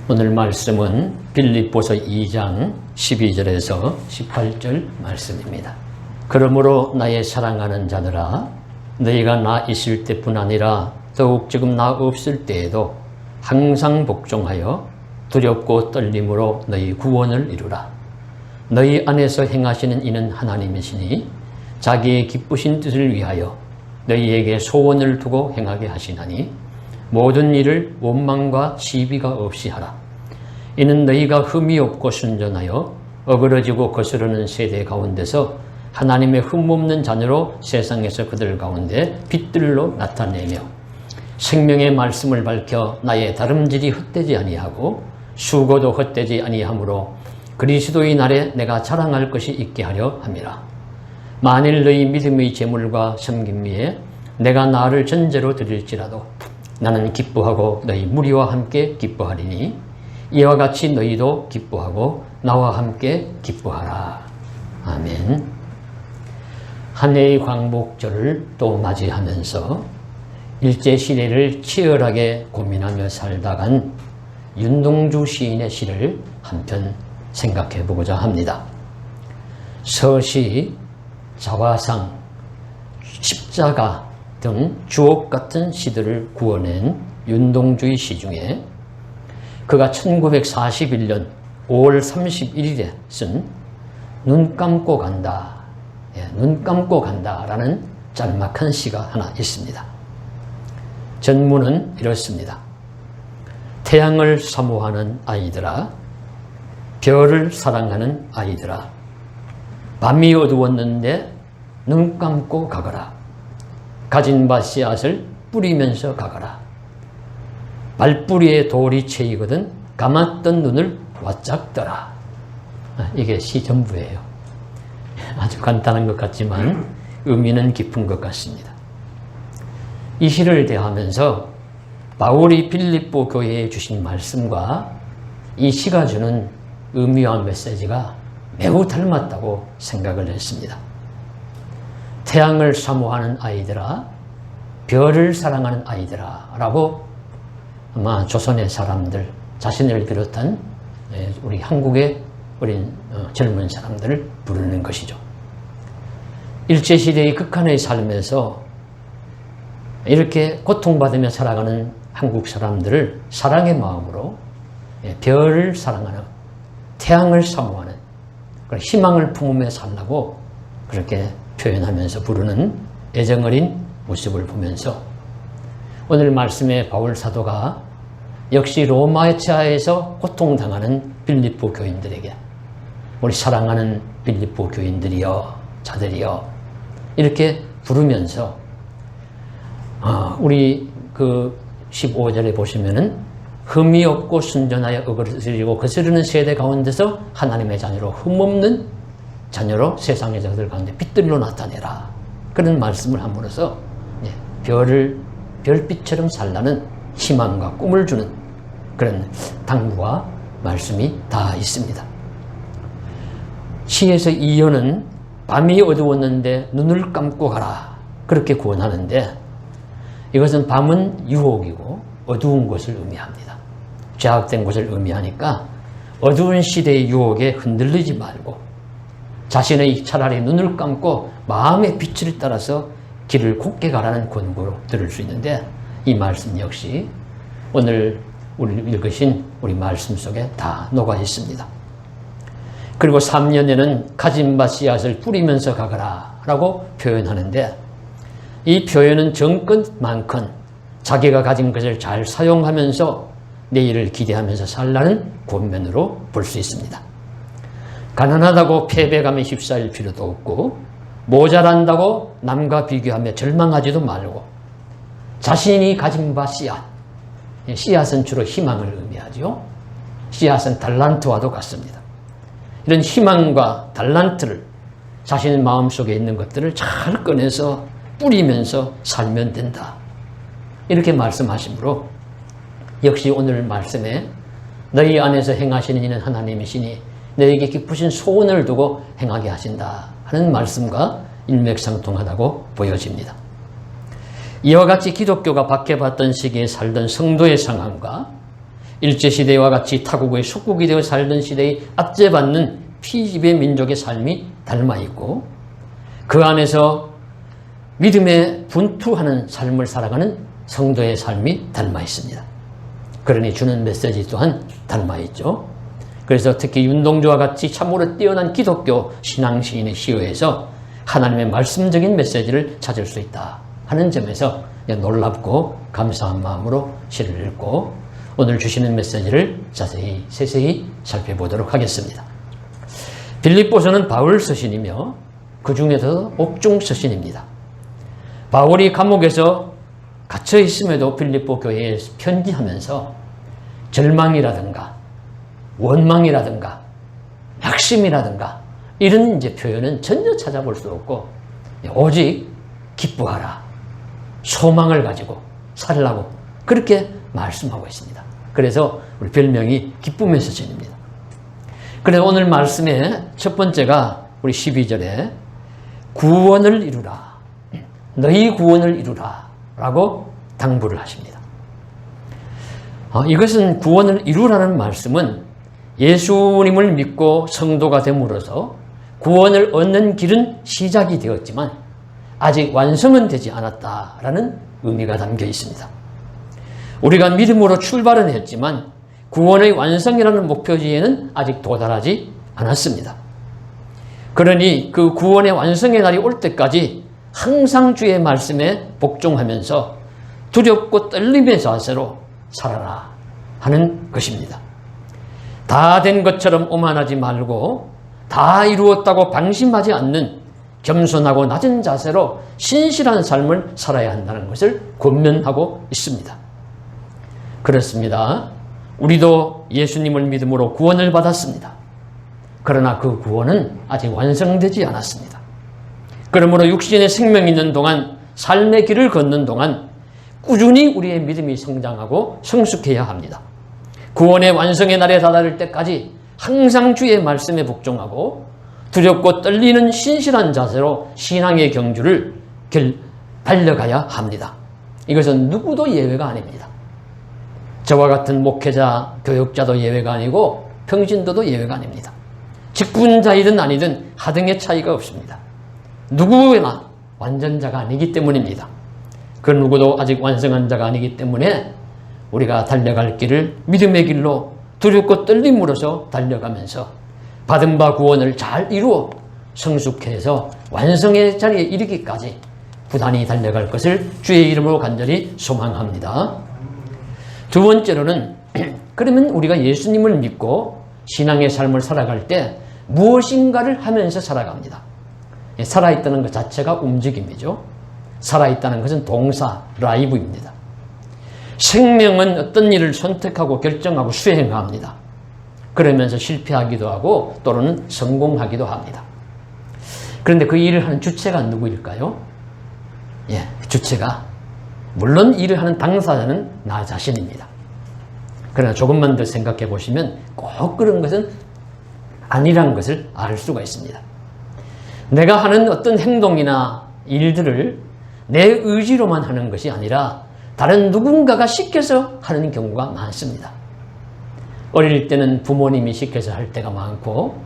오늘 말씀은 빌립보서 2장 12절에서 18절 말씀입니다. 그러므로 나의 사랑하는 자들아, 너희가 나 있을 때뿐 아니라 더욱 지금 나 없을 때에도 항상 복종하여 두렵고 떨림으로 너희 구원을 이루라. 너희 안에서 행하시는 이는 하나님이시니 자기의 기쁘신 뜻을 위하여 너희에게 소원을 두고 행하게 하시나니 모든 일을 원망과 시비가 없이 하라. 이는 너희가 흠이 없고 순전하여 어그러지고 거스르는 세대 가운데서 하나님의 흠없는 자녀로 세상에서 그들 가운데 빛들로 나타내며 생명의 말씀을 밝혀 나의 다름질이 헛되지 아니하고 수고도 헛되지 아니하므로 그리스도의 날에 내가 자랑할 것이 있게 하려 함이라. 만일 너희 믿음의 제물과 섬김 위에 내가 나를 전제로 드릴지라도 나는 기뻐하고 너희 무리와 함께 기뻐하리니 이와 같이 너희도 기뻐하고 나와 함께 기뻐하라. 아멘. 한 해의 광복절을 또 맞이하면서 일제시대를 치열하게 고민하며 살다간 윤동주 시인의 시를 한편 생각해 보고자 합니다. 서시, 자화상, 십자가 등 주옥 같은 시들을 구어낸 윤동주의 시 중에 그가 1941년 5월 31일에 쓴 눈 감고 간다, 눈 감고 간다라는 짤막한 시가 하나 있습니다. 전문은 이렇습니다. 태양을 사모하는 아이들아, 별을 사랑하는 아이들아, 밤이 어두웠는데 눈 감고 가거라. 가진 바 씨앗을 뿌리면서 가거라. 말뿌리에 돌이 채이거든 감았던 눈을 바짝 떠라. 이게 시 전부예요. 아주 간단한 것 같지만 의미는 깊은 것 같습니다. 이 시를 대하면서 바울이 빌립보 교회에 주신 말씀과 이 시가 주는 의미와 메시지가 매우 닮았다고 생각을 했습니다. 태양을 사모하는 아이들아, 별을 사랑하는 아이들아 라고 아마 조선의 사람들, 자신을 비롯한 우리 한국의 어린 젊은 사람들을 부르는 것이죠. 일제시대의 극한의 삶에서 이렇게 고통받으며 살아가는 한국 사람들을 사랑의 마음으로 별을 사랑하는, 태양을 사모하는 그런 희망을 품으며 살라고 그렇게 표현하면서 부르는 애정어린 모습을 보면서 오늘 말씀의 바울 사도가 역시 로마에서 고통당하는 빌립보 교인들에게 우리 사랑하는 빌립보 교인들이여, 자들이여 이렇게 부르면서 우리 그 15절에 보시면은 흠이 없고 순전하여 어그러지고 거스르는 세대 가운데서 하나님의 자녀로 흠없는 자녀로 세상의 자들 가운데 빛들로 나타내라. 그런 말씀을 함으로써 별빛처럼 살라는 희망과 꿈을 주는 그런 당부와 말씀이 다 있습니다. 시에서 이어는 밤이 어두웠는데 눈을 감고 가라. 그렇게 구원하는데 이것은 밤은 유혹이고 어두운 것을 의미합니다. 죄악된 것을 의미하니까 어두운 시대의 유혹에 흔들리지 말고 자신의 차라리 눈을 감고 마음의 빛을 따라서 길을 곱게 가라는 권고로 들을 수 있는데 이 말씀 역시 오늘 우리 읽으신 우리 말씀 속에 다 녹아 있습니다. 그리고 3년에는 가진 바 씨앗을 뿌리면서 가거라 라고 표현하는데 이 표현은 정끝만큼 자기가 가진 것을 잘 사용하면서 내일을 기대하면서 살라는 권면으로 볼 수 있습니다. 가난하다고 패배감에 휩싸일 필요도 없고 모자란다고 남과 비교하며 절망하지도 말고 자신이 가진 바 씨앗, 씨앗은 주로 희망을 의미하죠. 씨앗은 달란트와도 같습니다. 이런 희망과 달란트를 자신의 마음속에 있는 것들을 잘 꺼내서 뿌리면서 살면 된다. 이렇게 말씀하시므로 역시 오늘 말씀에 너희 안에서 행하시는 이는 하나님이시니 너에게 기쁘신 소원을 두고 행하게 하신다 하는 말씀과 일맥상통하다고 보여집니다. 이와 같이 기독교가 박해받던 시기에 살던 성도의 상황과 일제시대와 같이 타국의 속국이 되어 살던 시대에 압제받는 피지배 민족의 삶이 닮아있고 그 안에서 믿음에 분투하는 삶을 살아가는 성도의 삶이 닮아있습니다. 그러니 주는 메시지 또한 닮아있죠. 그래서 특히 윤동주와 같이 참으로 뛰어난 기독교 신앙시인의 시어에서 하나님의 말씀적인 메시지를 찾을 수 있다 하는 점에서 놀랍고 감사한 마음으로 시를 읽고 오늘 주시는 메시지를 자세히 세세히 살펴보도록 하겠습니다. 빌립보서는 바울 서신이며 그 중에서 옥중 서신입니다. 바울이 감옥에서 갇혀 있음에도 빌립보 교회에 편지하면서 절망이라든가 원망이라든가 낙심이라든가 이런 이제 표현은 전혀 찾아볼 수 없고 오직 기뻐하라, 소망을 가지고 살라고 그렇게 말씀하고 있습니다. 그래서 우리 별명이 기쁨의 서신입니다. 그래서 오늘 말씀의 첫 번째가 우리 12절에 구원을 이루라, 너희 구원을 이루라 라고 당부를 하십니다. 이것은 구원을 이루라는 말씀은 예수님을 믿고 성도가 됨으로써 구원을 얻는 길은 시작이 되었지만 아직 완성은 되지 않았다라는 의미가 담겨 있습니다. 우리가 믿음으로 출발은 했지만 구원의 완성이라는 목표지에는 아직 도달하지 않았습니다. 그러니 그 구원의 완성의 날이 올 때까지 항상 주의 말씀에 복종하면서 두렵고 떨림의 자세로 살아라 하는 것입니다. 다 된 것처럼 오만하지 말고 다 이루었다고 방심하지 않는 겸손하고 낮은 자세로 신실한 삶을 살아야 한다는 것을 권면하고 있습니다. 그렇습니다. 우리도 예수님을 믿음으로 구원을 받았습니다. 그러나 그 구원은 아직 완성되지 않았습니다. 그러므로 육신의 생명이 있는 동안, 삶의 길을 걷는 동안 꾸준히 우리의 믿음이 성장하고 성숙해야 합니다. 구원의 완성의 날에 다다를 때까지 항상 주의 말씀에 복종하고 두렵고 떨리는 신실한 자세로 신앙의 경주를 달려가야 합니다. 이것은 누구도 예외가 아닙니다. 저와 같은 목회자, 교육자도 예외가 아니고 평신도도 예외가 아닙니다. 직분자이든 아니든 하등의 차이가 없습니다. 누구나 완전자가 아니기 때문입니다. 그 누구도 아직 완성한 자가 아니기 때문에 우리가 달려갈 길을 믿음의 길로 두렵고 떨림으로써 달려가면서 받은 바 구원을 잘 이루어 성숙해서 완성의 자리에 이르기까지 부단히 달려갈 것을 주의 이름으로 간절히 소망합니다. 두 번째로는 그러면 우리가 예수님을 믿고 신앙의 삶을 살아갈 때 무엇인가를 하면서 살아갑니다. 살아있다는 것 자체가 움직임이죠. 살아있다는 것은 동사, 라이브입니다. 생명은 어떤 일을 선택하고 결정하고 수행합니다. 그러면서 실패하기도 하고 또는 성공하기도 합니다. 그런데 그 일을 하는 주체가 누구일까요? 주체가 물론 일을 하는 당사자는 나 자신입니다. 그러나 조금만 더 생각해 보시면 꼭 그런 것은 아니란 것을 알 수가 있습니다. 내가 하는 어떤 행동이나 일들을 내 의지로만 하는 것이 아니라 다른 누군가가 시켜서 하는 경우가 많습니다. 어릴 때는 부모님이 시켜서 할 때가 많고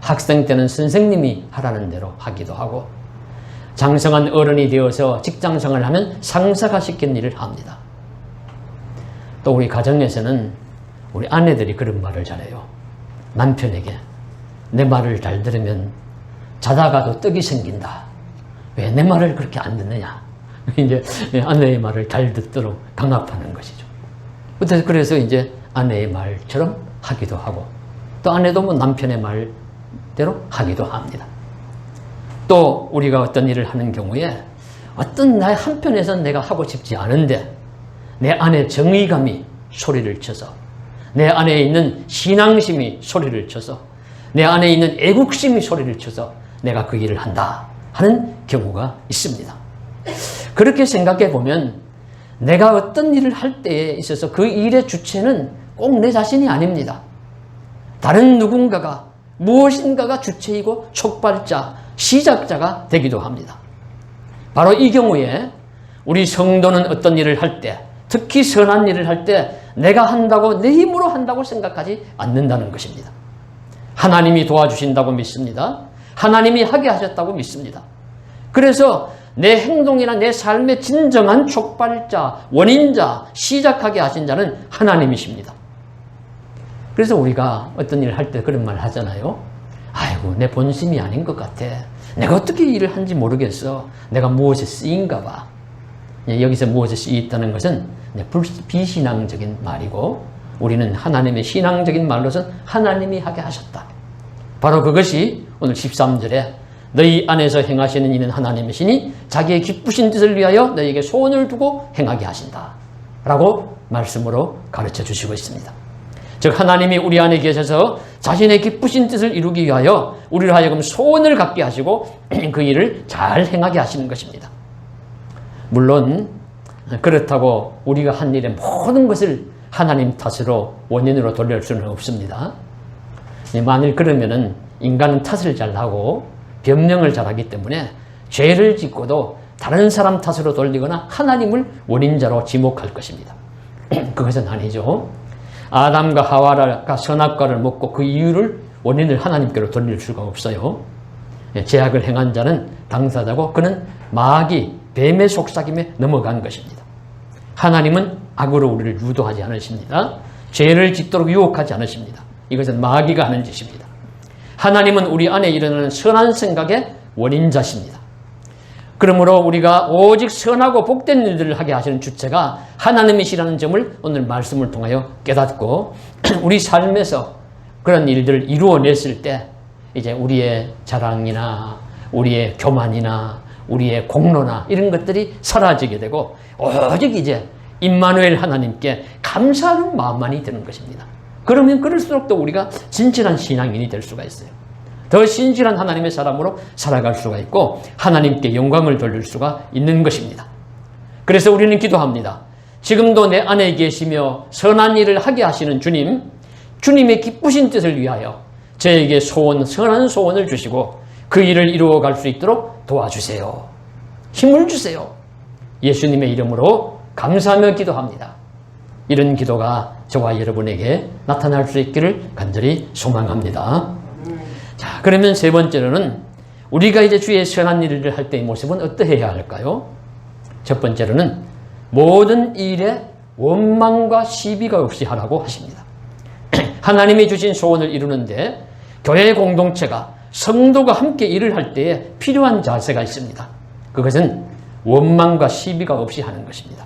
학생 때는 선생님이 하라는 대로 하기도 하고 장성한 어른이 되어서 직장생활을 하면 상사가 시킨 일을 합니다. 또 우리 가정에서는 우리 아내들이 그런 말을 잘해요. 남편에게 내 말을 잘 들으면 자다가도 떡이 생긴다. 왜 내 말을 그렇게 안 듣느냐. 이제 아내의 말을 잘 듣도록 강압하는 것이죠. 그래서 이제 아내의 말처럼 하기도 하고 또 아내도 뭐 남편의 말대로 하기도 합니다. 또 우리가 어떤 일을 하는 경우에 어떤 나의 한편에서는 내가 하고 싶지 않은데 내 안에 정의감이 소리를 쳐서 내 안에 있는 신앙심이 소리를 쳐서 내 안에 있는 애국심이 소리를 쳐서 내가 그 일을 한다 하는 경우가 있습니다. 그렇게 생각해 보면 내가 어떤 일을 할 때에 있어서 그 일의 주체는 꼭 내 자신이 아닙니다. 다른 누군가가 무엇인가가 주체이고 촉발자, 시작자가 되기도 합니다. 바로 이 경우에 우리 성도는 어떤 일을 할 때, 특히 선한 일을 할 때 내가 한다고 내 힘으로 한다고 생각하지 않는다는 것입니다. 하나님이 도와주신다고 믿습니다. 하나님이 하게 하셨다고 믿습니다. 그래서 내 행동이나 내 삶의 진정한 촉발자, 원인자, 시작하게 하신 자는 하나님이십니다. 그래서 우리가 어떤 일을 할 때 그런 말 하잖아요. 아이고, 내 본심이 아닌 것 같아. 내가 어떻게 일을 하는지 모르겠어. 내가 무엇에 쓰인가 봐. 여기서 무엇에 쓰였다는 것은 비신앙적인 말이고, 우리는 하나님의 신앙적인 말로서는 하나님이 하게 하셨다. 바로 그것이 오늘 13절에 너희 안에서 행하시는 이는 하나님이시니 자기의 기쁘신 뜻을 위하여 너희에게 소원을 두고 행하게 하신다 라고 말씀으로 가르쳐 주시고 있습니다. 즉 하나님이 우리 안에 계셔서 자신의 기쁘신 뜻을 이루기 위하여 우리를 하여금 소원을 갖게 하시고 그 일을 잘 행하게 하시는 것입니다. 물론 그렇다고 우리가 한 일의 모든 것을 하나님 탓으로 원인으로 돌릴 수는 없습니다. 만일 그러면은 인간은 탓을 잘하고 변명을 잘하기 때문에 죄를 짓고도 다른 사람 탓으로 돌리거나 하나님을 원인자로 지목할 것입니다. 그것은 아니죠. 아담과 하와가 선악과를 먹고 그 이유를 원인을 하나님께로 돌릴 수가 없어요. 죄악을 행한 자는 당사자고 그는 마귀, 뱀의 속삭임에 넘어간 것입니다. 하나님은 악으로 우리를 유도하지 않으십니다. 죄를 짓도록 유혹하지 않으십니다. 이것은 마귀가 하는 짓입니다. 하나님은 우리 안에 일어나는 선한 생각의 원인자십니다. 그러므로 우리가 오직 선하고 복된 일들을 하게 하시는 주체가 하나님이시라는 점을 오늘 말씀을 통하여 깨닫고 우리 삶에서 그런 일들을 이루어냈을 때 이제 우리의 자랑이나 우리의 교만이나 우리의 공로나 이런 것들이 사라지게 되고 오직 이제 임마누엘 하나님께 감사하는 마음만이 드는 것입니다. 그러면 그럴수록 또 우리가 진실한 신앙인이 될 수가 있어요. 더 신실한 하나님의 사람으로 살아갈 수가 있고 하나님께 영광을 돌릴 수가 있는 것입니다. 그래서 우리는 기도합니다. 지금도 내 안에 계시며 선한 일을 하게 하시는 주님, 주님의 기쁘신 뜻을 위하여 저에게 선한 소원을 주시고 그 일을 이루어갈 수 있도록 도와주세요. 힘을 주세요. 예수님의 이름으로 감사하며 기도합니다. 이런 기도가 저와 여러분에게 나타날 수 있기를 간절히 소망합니다. 자, 그러면 세 번째로는 우리가 이제 주의 선한 일을 할 때의 모습은 어떠해야 할까요? 첫 번째로는 모든 일에 원망과 시비가 없이 하라고 하십니다. 하나님이 주신 소원을 이루는데 교회 공동체가 성도가 함께 일을 할 때에 필요한 자세가 있습니다. 그것은 원망과 시비가 없이 하는 것입니다.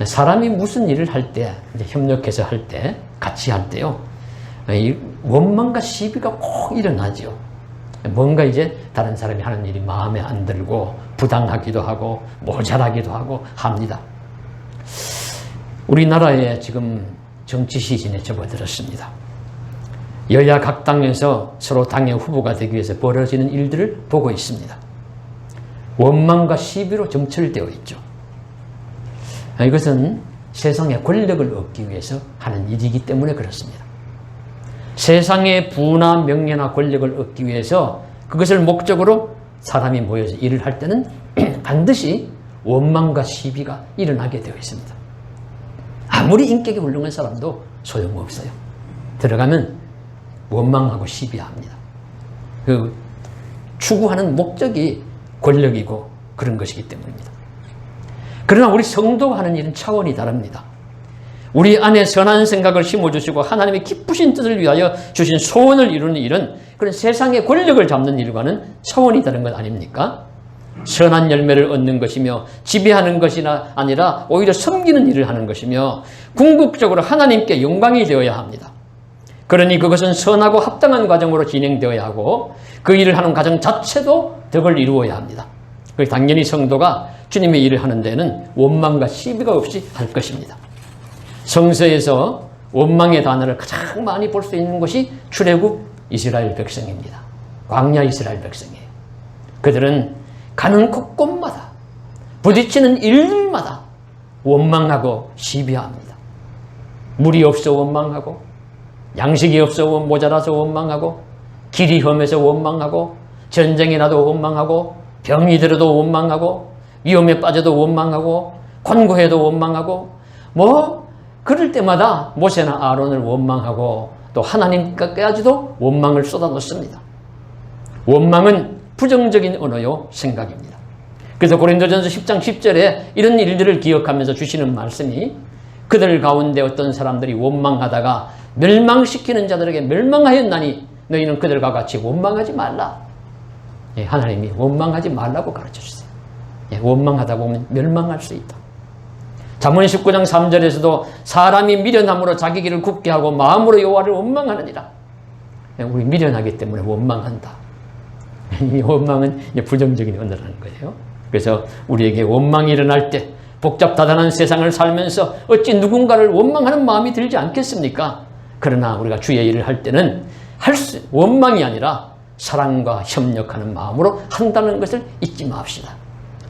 사람이 무슨 일을 할 때, 협력해서 할 때, 같이 할 때요, 원망과 시비가 꼭 일어나죠. 뭔가 이제 다른 사람이 하는 일이 마음에 안 들고 부당하기도 하고 모자라기도 하고 합니다. 우리나라에 지금 정치 시즌에 접어들었습니다. 여야 각 당에서 서로 당의 후보가 되기 위해서 벌어지는 일들을 보고 있습니다. 원망과 시비로 점철되어 있죠. 이것은 세상의 권력을 얻기 위해서 하는 일이기 때문에 그렇습니다. 세상의 부나 명예나 권력을 얻기 위해서 그것을 목적으로 사람이 모여서 일을 할 때는 반드시 원망과 시비가 일어나게 되어 있습니다. 아무리 인격이 훌륭한 사람도 소용없어요. 들어가면 원망하고 시비합니다. 그 추구하는 목적이 권력이고 그런 것이기 때문입니다. 그러나 우리 성도가 하는 일은 차원이 다릅니다. 우리 안에 선한 생각을 심어주시고 하나님의 기쁘신 뜻을 위하여 주신 소원을 이루는 일은 그런 세상의 권력을 잡는 일과는 차원이 다른 것 아닙니까? 선한 열매를 얻는 것이며 지배하는 것이 아니라 오히려 섬기는 일을 하는 것이며 궁극적으로 하나님께 영광이 되어야 합니다. 그러니 그것은 선하고 합당한 과정으로 진행되어야 하고 그 일을 하는 과정 자체도 덕을 이루어야 합니다. 당연히 성도가 주님의 일을 하는 데는 원망과 시비가 없이 할 것입니다. 성서에서 원망의 단어를 가장 많이 볼 수 있는 것이 출애굽 이스라엘 백성입니다. 광야 이스라엘 백성이에요. 그들은 가는 곳곳마다 부딪히는 일들마다 원망하고 시비합니다. 물이 없어 원망하고 양식이 없어 모자라서 원망하고 길이 험해서 원망하고 전쟁이 나도 원망하고 병이 들어도 원망하고 위험에 빠져도 원망하고 권고해도 원망하고 그럴 때마다 모세나 아론을 원망하고 또 하나님까지도 원망을 쏟아놓습니다. 원망은 부정적인 언어요, 생각입니다. 그래서 고린도전서 10장 10절에 이런 일들을 기억하면서 주시는 말씀이 그들 가운데 어떤 사람들이 원망하다가 멸망시키는 자들에게 멸망하였나니 너희는 그들과 같이 원망하지 말라. 하나님이 원망하지 말라고 가르쳐 주세요. 원망하다 보면 멸망할 수 있다. 잠언 19장 3절에서도 사람이 미련함으로 자기 길을 굽게 하고 마음으로 여호와를 원망하느니라. 우리 미련하기 때문에 원망한다. 이 원망은 부정적인 언어라는 거예요. 그래서 우리에게 원망이 일어날 때 복잡다단한 세상을 살면서 어찌 누군가를 원망하는 마음이 들지 않겠습니까? 그러나 우리가 주의 일을 할 때는 원망이 아니라 사랑과 협력하는 마음으로 한다는 것을 잊지 맙시다.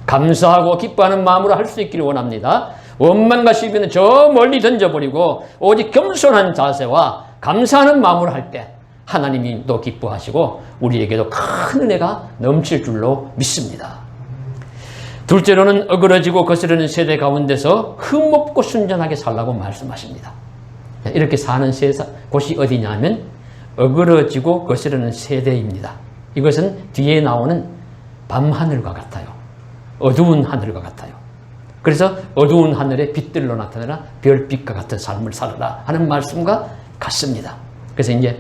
감사하고 기뻐하는 마음으로 할 수 있기를 원합니다. 원망과 시비는 저 멀리 던져버리고 오직 겸손한 자세와 감사하는 마음으로 할 때 하나님이 또 기뻐하시고 우리에게도 큰 은혜가 넘칠 줄로 믿습니다. 둘째로는 어그러지고 거스르는 세대 가운데서 흠없고 순전하게 살라고 말씀하십니다. 이렇게 사는 곳이 어디냐면 어그러지고 거스르는 세대입니다. 이것은 뒤에 나오는 밤하늘과 같아요. 어두운 하늘과 같아요. 그래서 어두운 하늘에 빛들로 나타나라 별빛과 같은 삶을 살아라 하는 말씀과 같습니다. 그래서 이제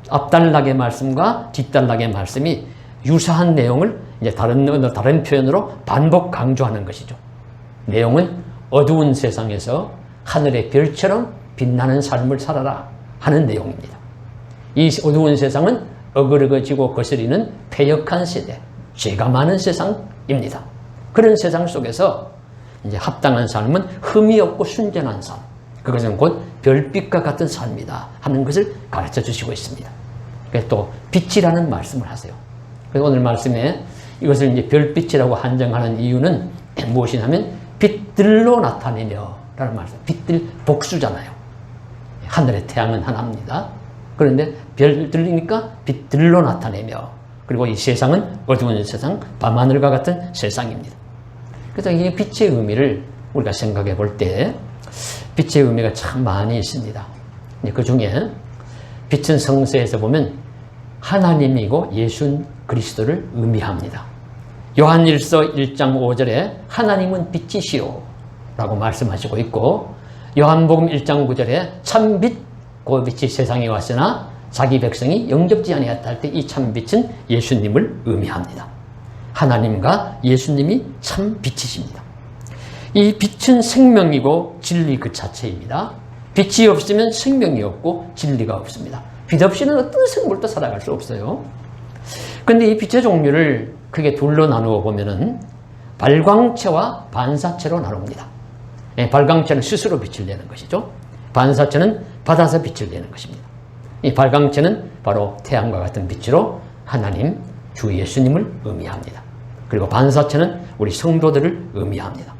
앞단락의 말씀과 뒷단락의 말씀이 유사한 내용을 이제 다른 표현으로 반복 강조하는 것이죠. 내용은 어두운 세상에서 하늘의 별처럼 빛나는 삶을 살아라 하는 내용입니다. 이 어두운 세상은 어그러지고 거스리는 패역한 세대, 죄가 많은 세상입니다. 그런 세상 속에서 이제 합당한 삶은 흠이 없고 순전한 삶, 그것은 곧 별빛과 같은 삶이다 하는 것을 가르쳐 주시고 있습니다. 그래서 또 빛이라는 말씀을 하세요. 그래서 오늘 말씀에 이것을 이제 별빛이라고 한정하는 이유는 무엇이냐면 빛들로 나타내며 라는 말씀. 빛들 복수잖아요. 하늘의 태양은 하나입니다. 그런데 별들이니까 빛들로 나타내며, 그리고 이 세상은 어두운 세상, 밤하늘과 같은 세상입니다. 그래서 이 빛의 의미를 우리가 생각해 볼 때 빛의 의미가 참 많이 있습니다. 그 중에 빛은 성서에서 보면 하나님이고 예수 그리스도를 의미합니다. 요한일서 1장 5절에 하나님은 빛이시오 라고 말씀하시고 있고, 요한복음 1장 9절에 참빛 그 빛이 세상에 왔으나 자기 백성이 영접지 아니하였다 할 때 이 참빛은 예수님을 의미합니다. 하나님과 예수님이 참 빛이십니다. 이 빛은 생명이고 진리 그 자체입니다. 빛이 없으면 생명이 없고 진리가 없습니다. 빛 없이는 어떤 생물도 살아갈 수 없어요. 그런데 이 빛의 종류를 크게 둘로 나누어 보면은 발광체와 반사체로 나눕니다. 발광체는 스스로 빛을 내는 것이죠. 반사체는 받아서 빛을 내는 것입니다. 이 발광체는 바로 태양과 같은 빛으로 하나님, 주 예수님을 의미합니다. 그리고 반사체는 우리 성도들을 의미합니다.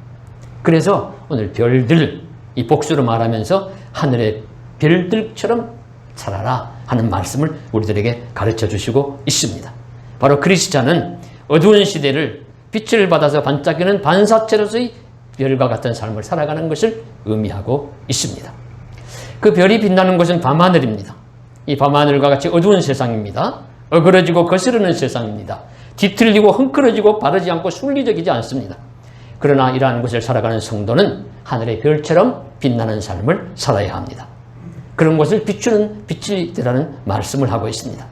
그래서 오늘 별들, 이 복수로 말하면서 하늘의 별들처럼 살아라 하는 말씀을 우리들에게 가르쳐 주시고 있습니다. 바로 그리스도는 어두운 시대를 빛을 받아서 반짝이는 반사체로서의 별과 같은 삶을 살아가는 것을 의미하고 있습니다. 그 별이 빛나는 곳은 밤하늘입니다. 이 밤하늘과 같이 어두운 세상입니다. 어그러지고 거스르는 세상입니다. 뒤틀리고 헝클어지고 바르지 않고 순리적이지 않습니다. 그러나 이러한 곳을 살아가는 성도는 하늘의 별처럼 빛나는 삶을 살아야 합니다. 그런 것을 비추는 빛이라는 말씀을 하고 있습니다.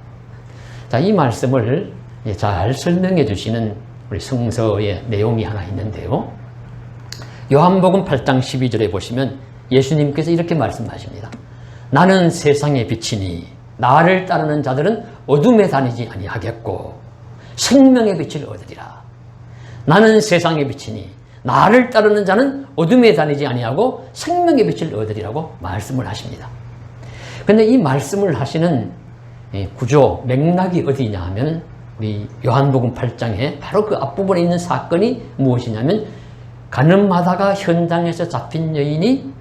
자, 이 말씀을 잘 설명해 주시는 우리 성서의 내용이 하나 있는데요. 요한복음 8장 12절에 보시면 예수님께서 이렇게 말씀하십니다. 나는 세상의 빛이니 나를 따르는 자들은 어둠에 다니지 아니하겠고 생명의 빛을 얻으리라. 나는 세상의 빛이니 나를 따르는 자는 어둠에 다니지 아니하고 생명의 빛을 얻으리라고 말씀을 하십니다. 그런데 이 말씀을 하시는 구조, 맥락이 어디냐 하면 우리 요한복음 8장에 바로 그 앞부분에 있는 사건이 무엇이냐면 가늠하다가 현장에서 잡힌 여인이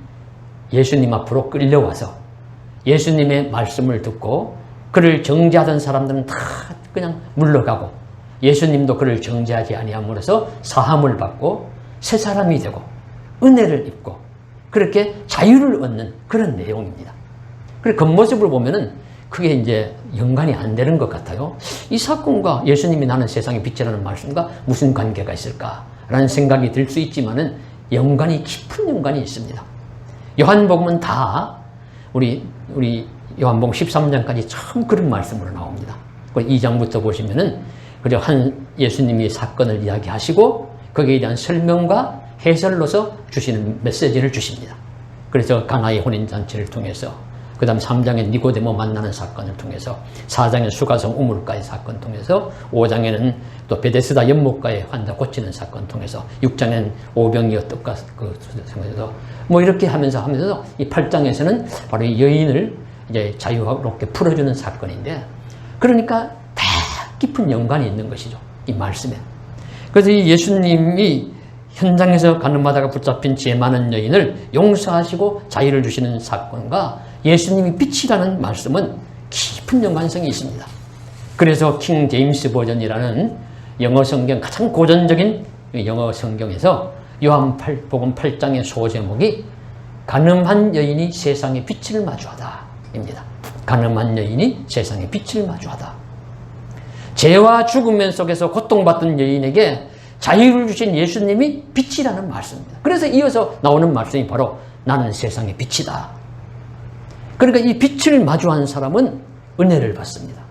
예수님 앞으로 끌려와서 예수님의 말씀을 듣고 그를 정죄하던 사람들은 다 그냥 물러가고 예수님도 그를 정죄하지 아니함으로써 사함을 받고 새 사람이 되고 은혜를 입고 그렇게 자유를 얻는 그런 내용입니다. 그리고 겉모습을 보면은 그게 이제 연관이 안 되는 것 같아요. 이 사건과 예수님이 나는 세상의 빛이라는 말씀과 무슨 관계가 있을까라는 생각이 들 수 있지만은 깊은 연관이 있습니다. 요한복음은 다 우리 요한복음 13장까지 참 그런 말씀으로 나옵니다. 2장부터 보시면은 그저 한 예수님이 사건을 이야기하시고 거기에 대한 설명과 해설로서 주시는 메시지를 주십니다. 그래서 가나의 혼인잔치를 통해서, 그 다음 3장에 니고데모 만나는 사건을 통해서, 4장에 수가성 우물가의 사건 통해서, 5장에는 또 베데스다 연못가의 환자 고치는 사건 통해서, 6장에는 오병이 어떻까 그 통해서 뭐 이렇게 하면서 이 8장에서는 바로 이 여인을 이제 자유롭게 풀어주는 사건인데, 그러니까 다 깊은 연관이 있는 것이죠, 이 말씀에. 그래서 이 예수님이 현장에서 가늠하다가 붙잡힌 죄 많은 여인을 용서하시고 자유를 주시는 사건과 예수님이 빛이라는 말씀은 깊은 연관성이 있습니다. 그래서 킹 제임스 버전이라는 영어 성경, 가장 고전적인 영어 성경에서 요한복음 8장의 소제목이 가늠한 여인이 세상의 빛을 마주하다 입니다. 가늠한 여인이 세상의 빛을 마주하다. 죄와 죽음 속에서 고통받던 여인에게 자유를 주신 예수님이 빛이라는 말씀입니다. 그래서 이어서 나오는 말씀이 바로 나는 세상의 빛이다. 그러니까 이 빛을 마주한 사람은 은혜를 받습니다.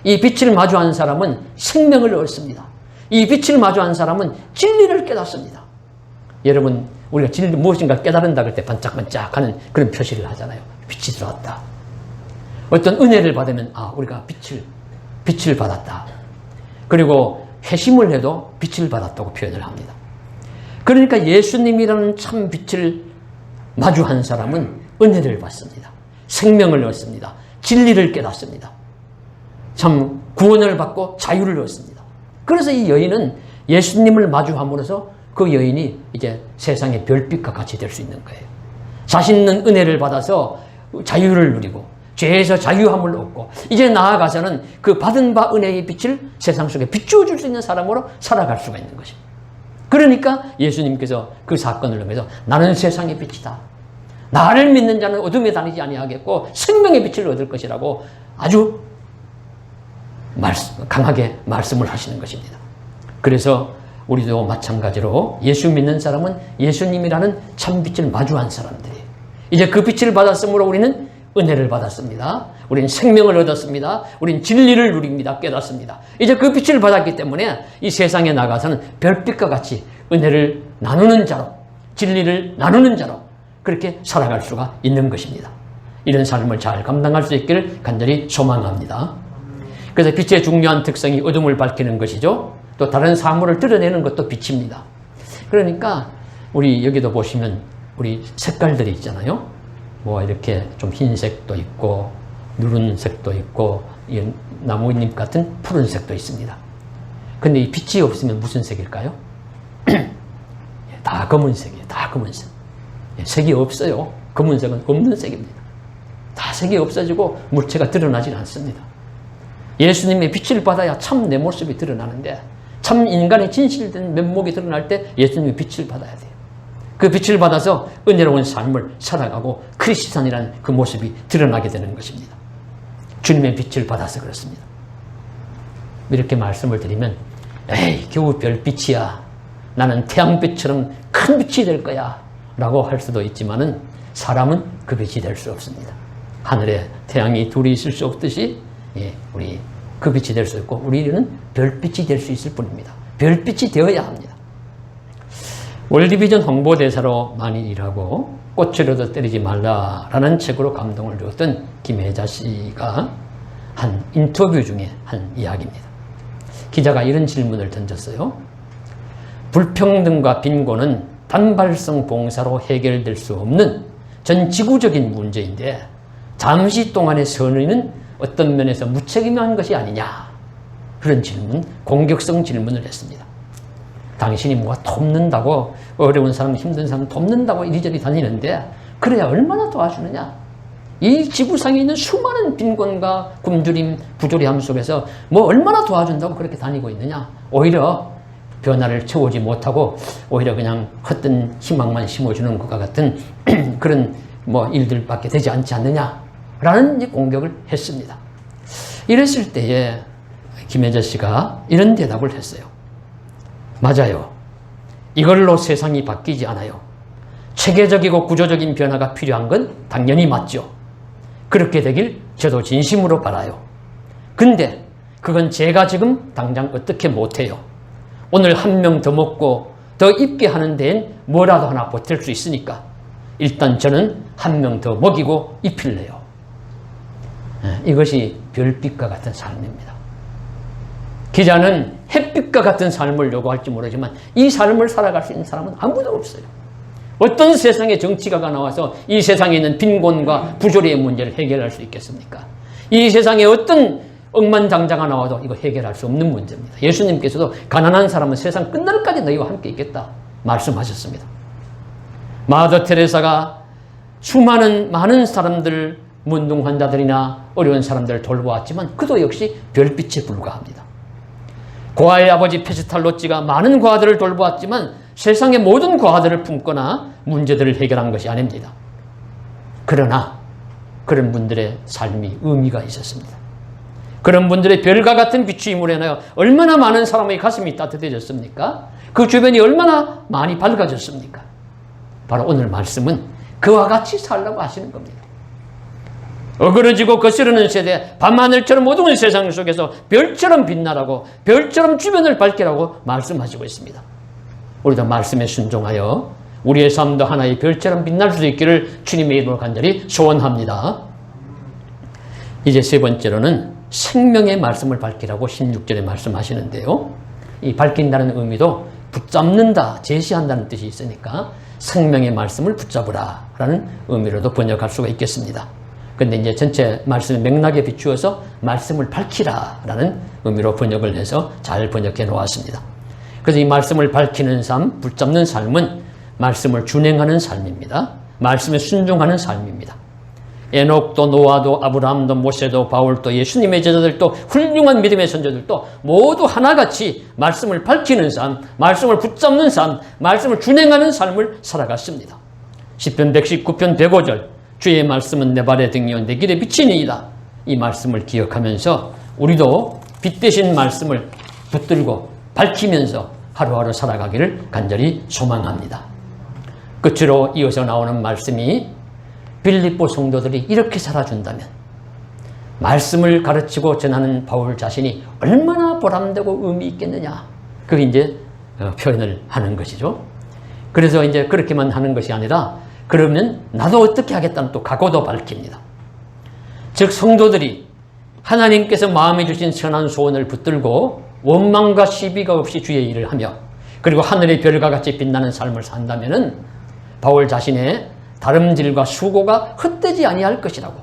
이 빛을 마주한 사람은 생명을 얻습니다. 이 빛을 마주한 사람은 진리를 깨닫습니다. 여러분, 우리가 진리 무엇인가 깨달은다 그럴 때 반짝반짝하는 그런 표시를 하잖아요. 빛이 들어왔다. 어떤 은혜를 받으면 우리가 빛을 받았다. 그리고 회심을 해도 빛을 받았다고 표현을 합니다. 그러니까 예수님이라는 참 빛을 마주한 사람은 은혜를 받습니다. 생명을 얻습니다. 진리를 깨닫습니다. 참 구원을 받고 자유를 얻습니다. 그래서 이 여인은 예수님을 마주함으로써 그 여인이 이제 세상의 별빛과 같이 될 수 있는 거예요. 자신은 은혜를 받아서 자유를 누리고 죄에서 자유함을 얻고 이제 나아가서는 그 받은 바 은혜의 빛을 세상 속에 비추어 줄 수 있는 사람으로 살아갈 수가 있는 것입니다. 그러니까 예수님께서 그 사건을 통해서 나는 세상의 빛이다. 나를 믿는 자는 어둠에 다니지 아니하겠고 생명의 빛을 얻을 것이라고 아주 강하게 말씀을 하시는 것입니다. 그래서 우리도 마찬가지로 예수 믿는 사람은 예수님이라는 참 빛을 마주한 사람들이에요. 이제 그 빛을 받았으므로 우리는 은혜를 받았습니다. 우리는 생명을 얻었습니다. 우리는 진리를 누립니다. 깨닫습니다. 이제 그 빛을 받았기 때문에 이 세상에 나가서는 별빛과 같이 은혜를 나누는 자로, 진리를 나누는 자로 그렇게 살아갈 수가 있는 것입니다. 이런 삶을 잘 감당할 수 있기를 간절히 소망합니다. 그래서 빛의 중요한 특성이 어둠을 밝히는 것이죠. 또 다른 사물을 드러내는 것도 빛입니다. 그러니까 우리 여기도 보시면 우리 색깔들이 있잖아요. 뭐 이렇게 좀 흰색도 있고 누른색도 있고 나뭇잎 같은 푸른색도 있습니다. 근데 이 빛이 없으면 무슨 색일까요? 다 검은색이에요. 다 검은색. 색이 없어요. 검은색은 없는 색입니다. 다 색이 없어지고 물체가 드러나질 않습니다. 예수님의 빛을 받아야 참 내 모습이 드러나는데, 참 인간의 진실된 면목이 드러날 때 예수님의 빛을 받아야 돼요. 그 빛을 받아서 은혜로운 삶을 살아가고 크리스찬이라는 그 모습이 드러나게 되는 것입니다. 주님의 빛을 받아서 그렇습니다. 이렇게 말씀을 드리면 에이 겨우 별빛이야, 나는 태양빛처럼 큰 빛이 될 거야 라고 할 수도 있지만은 사람은 그 빛이 될 수 없습니다. 하늘에 태양이 둘이 있을 수 없듯이 우리 그 빛이 될 수 있고 우리는 별빛이 될 수 있을 뿐입니다. 별빛이 되어야 합니다. 월드비전 홍보대사로 많이 일하고 꽃으로도 때리지 말라라는 책으로 감동을 주었던 김혜자 씨가 한 인터뷰 중에 한 이야기입니다. 기자가 이런 질문을 던졌어요. 불평등과 빈곤은 단발성 봉사로 해결될 수 없는 전 지구적인 문제인데 잠시 동안의 선의는 어떤 면에서 무책임한 것이 아니냐, 그런 질문, 공격성 질문을 했습니다. 당신이 뭐가 돕는다고, 어려운 사람, 힘든 사람 돕는다고 이리저리 다니는데 그래야 얼마나 도와주느냐. 이 지구상에 있는 수많은 빈곤과 굶주림, 부조리함 속에서 뭐 얼마나 도와준다고 그렇게 다니고 있느냐. 오히려 변화를 채우지 못하고 오히려 그냥 헛된 희망만 심어주는 것과 같은 그런 일들밖에 되지 않지 않느냐라는 이제 공격을 했습니다. 이랬을 때에 김혜자 씨가 이런 대답을 했어요. 맞아요. 이걸로 세상이 바뀌지 않아요. 체계적이고 구조적인 변화가 필요한 건 당연히 맞죠. 그렇게 되길 저도 진심으로 바라요. 근데 그건 제가 지금 당장 어떻게 못해요. 오늘 한 명 더 먹고 더 입게 하는 데엔 뭐라도 하나 보탤 수 있으니까 일단 저는 한 명 더 먹이고 입힐래요. 이것이 별빛과 같은 삶입니다. 기자는 햇빛과 같은 삶을 요구할지 모르지만 이 삶을 살아갈 수 있는 사람은 아무도 없어요. 어떤 세상의 정치가가 나와서 이 세상에 있는 빈곤과 부조리의 문제를 해결할 수 있겠습니까? 이 세상에 어떤 억만장자가 나와도 이거 해결할 수 없는 문제입니다. 예수님께서도 가난한 사람은 세상 끝날까지 너희와 함께 있겠다 말씀하셨습니다. 마더 테레사가 많은 사람들, 문둥 환자들이나 어려운 사람들을 돌보았지만 그도 역시 별빛에 불과합니다. 고아의 아버지 페스탈로찌가 많은 고아들을 돌보았지만 세상의 모든 고아들을 품거나 문제들을 해결한 것이 아닙니다. 그러나 그런 분들의 삶이 의미가 있었습니다. 그런 분들의 별과 같은 비추임으로 인하여 얼마나 많은 사람의 가슴이 따뜻해졌습니까? 그 주변이 얼마나 많이 밝아졌습니까? 바로 오늘 말씀은 그와 같이 살라고 하시는 겁니다. 어그러지고 거스르는 세대, 밤하늘처럼 어두운 세상 속에서 별처럼 빛나라고, 별처럼 주변을 밝히라고 말씀하시고 있습니다. 우리도 말씀에 순종하여 우리의 삶도 하나의 별처럼 빛날 수 있기를 주님의 이름으로 간절히 소원합니다. 이제 세 번째로는 생명의 말씀을 밝히라고 16절에 말씀하시는데요. 이 밝힌다는 의미도 붙잡는다, 제시한다는 뜻이 있으니까 생명의 말씀을 붙잡으라 라는 의미로도 번역할 수가 있겠습니다. 근데 이제 전체 말씀의 맥락에 비추어서 말씀을 밝히라 라는 의미로 번역을 해서 잘 번역해 놓았습니다. 그래서 이 말씀을 밝히는 삶, 붙잡는 삶은 말씀을 준행하는 삶입니다. 말씀에 순종하는 삶입니다. 에녹도 노아도 아브라함도 모세도 바울도 예수님의 제자들도 훌륭한 믿음의 선조들도 모두 하나같이 말씀을 밝히는 삶, 말씀을 붙잡는 삶, 말씀을 준행하는 삶을 살아갔습니다. 시편 119편 105절 주의 말씀은 내 발의 등이요 내 길에 비치니이다. 이 말씀을 기억하면서 우리도 빛 대신 말씀을 붙들고 밝히면서 하루하루 살아가기를 간절히 소망합니다. 끝으로 이어서 나오는 말씀이 빌립보 성도들이 이렇게 살아준다면 말씀을 가르치고 전하는 바울 자신이 얼마나 보람되고 의미 있겠느냐. 그게 이제 표현을 하는 것이죠. 그래서 이제 그렇게만 하는 것이 아니라 그러면 나도 어떻게 하겠다는 또 각오도 밝힙니다. 즉 성도들이 하나님께서 마음에 주신 선한 소원을 붙들고 원망과 시비가 없이 주의 일을 하며 그리고 하늘의 별과 같이 빛나는 삶을 산다면은 바울 자신의 다름질과 수고가 헛되지 아니할 것이라고.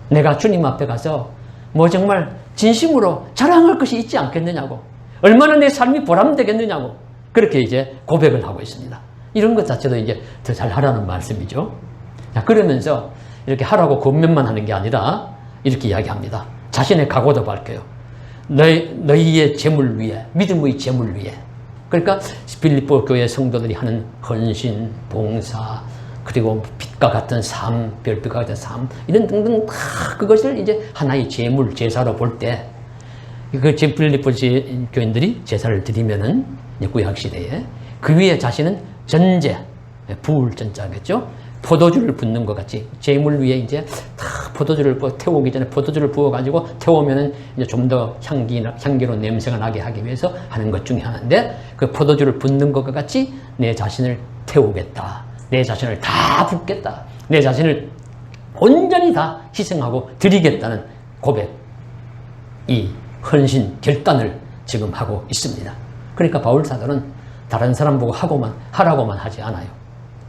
내가 주님 앞에 가서 정말 진심으로 자랑할 것이 있지 않겠느냐고. 얼마나 내 삶이 보람되겠느냐고. 그렇게 이제 고백을 하고 있습니다. 이런 것 자체도 이제 더 잘하라는 말씀이죠. 그러면서 이렇게 하라고 권면만 하는 게 아니라 이렇게 이야기합니다. 자신의 각오도 밝혀요. 너희의 재물 위에, 믿음의 재물 위에. 그러니까 빌립보 교회 성도들이 하는 헌신, 봉사, 그리고 빛과 같은 삶, 별빛과 같은 삶, 이런 등등 다 그것을 이제 하나의 재물, 제사로 볼 때, 그 빌립보 교인들이 제사를 드리면은 구약시대에 그 위에 자신은 전제, 부을 전자겠죠? 포도주를 붓는 것 같이 재물 위에 이제 다 포도주를 태우기 전에 포도주를 부어가지고 태우면은 이제 좀 더 향기로 냄새가 나게 하기 위해서 하는 것 중에 하나인데 그 포도주를 붓는 것과 같이 내 자신을 태우겠다. 내 자신을 다 붓겠다. 내 자신을 온전히 다 희생하고 드리겠다는 고백, 이 헌신, 결단을 지금 하고 있습니다. 그러니까 바울 사도는 다른 사람 보고 하라고만 하지 않아요.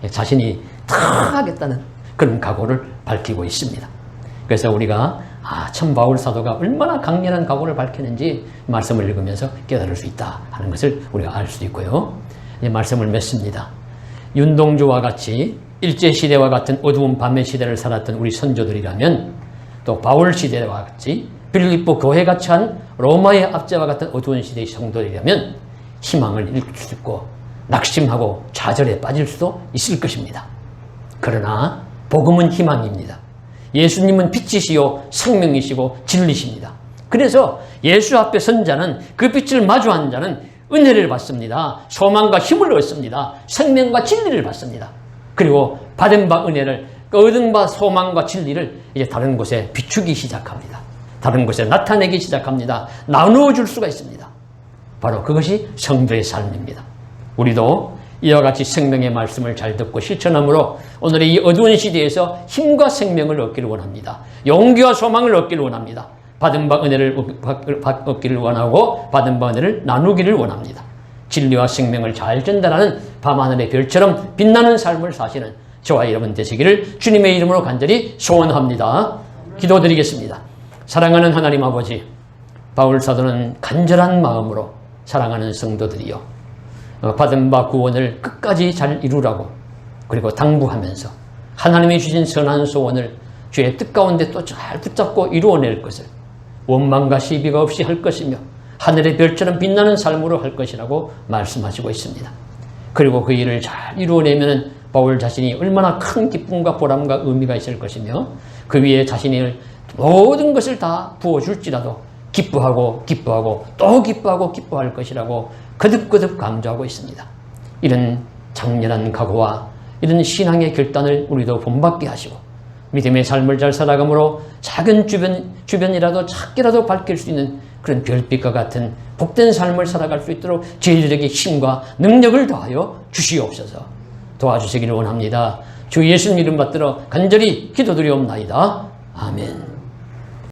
자신이 다 하겠다는 그런 각오를 밝히고 있습니다. 그래서 우리가 참 바울 사도가 얼마나 강렬한 각오를 밝히는지 말씀을 읽으면서 깨달을 수 있다 하는 것을 우리가 알 수 있고요. 이제 말씀을 맺습니다. 윤동주와 같이 일제시대와 같은 어두운 밤의 시대를 살았던 우리 선조들이라면 또 바울 시대와 같이 빌립보 교회같이 한 로마의 압제와 같은 어두운 시대의 성도들이라면 희망을 잃을 수 있고 낙심하고 좌절에 빠질 수도 있을 것입니다. 그러나 복음은 희망입니다. 예수님은 빛이시요 생명이시고 진리십니다. 그래서 예수 앞에 선 자는, 그 빛을 마주한 자는 은혜를 받습니다. 소망과 힘을 얻습니다. 생명과 진리를 받습니다. 그리고 받은 바 은혜를, 얻은 바 소망과 진리를 이제 다른 곳에 비추기 시작합니다. 다른 곳에 나타내기 시작합니다. 나누어 줄 수가 있습니다. 바로 그것이 성도의 삶입니다. 우리도 이와 같이 생명의 말씀을 잘 듣고 실천함으로 오늘의 이 어두운 시대에서 힘과 생명을 얻기를 원합니다. 용기와 소망을 얻기를 원합니다. 받은 바 은혜를 얻기를 원하고 받은 바 은혜를 나누기를 원합니다. 진리와 생명을 잘 전달하는 밤하늘의 별처럼 빛나는 삶을 사시는 저와 여러분 되시기를 주님의 이름으로 간절히 소원합니다. 기도드리겠습니다. 사랑하는 하나님 아버지, 바울 사도는 간절한 마음으로 사랑하는 성도들이요, 받은 바 구원을 끝까지 잘 이루라고, 그리고 당부하면서 하나님이 주신 선한 소원을 주의 뜻 가운데 또 잘 붙잡고 이루어낼 것을 원망과 시비가 없이 할 것이며 하늘의 별처럼 빛나는 삶으로 할 것이라고 말씀하시고 있습니다. 그리고 그 일을 잘 이루어내면 바울 자신이 얼마나 큰 기쁨과 보람과 의미가 있을 것이며 그 위에 자신이 모든 것을 다 부어줄지라도 기뻐하고 또 기뻐할 것이라고 거듭 강조하고 있습니다. 이런 장렬한 각오와 이런 신앙의 결단을 우리도 본받게 하시고 믿음의 삶을 잘 살아감으로 작은 주변이라도 작게라도 밝힐 수 있는 그런 별빛과 같은 복된 삶을 살아갈 수 있도록 저희들에게 힘과 능력을 더하여 주시옵소서. 도와주시기를 원합니다. 주 예수님 이름 받들어 간절히 기도드리옵나이다. 아멘.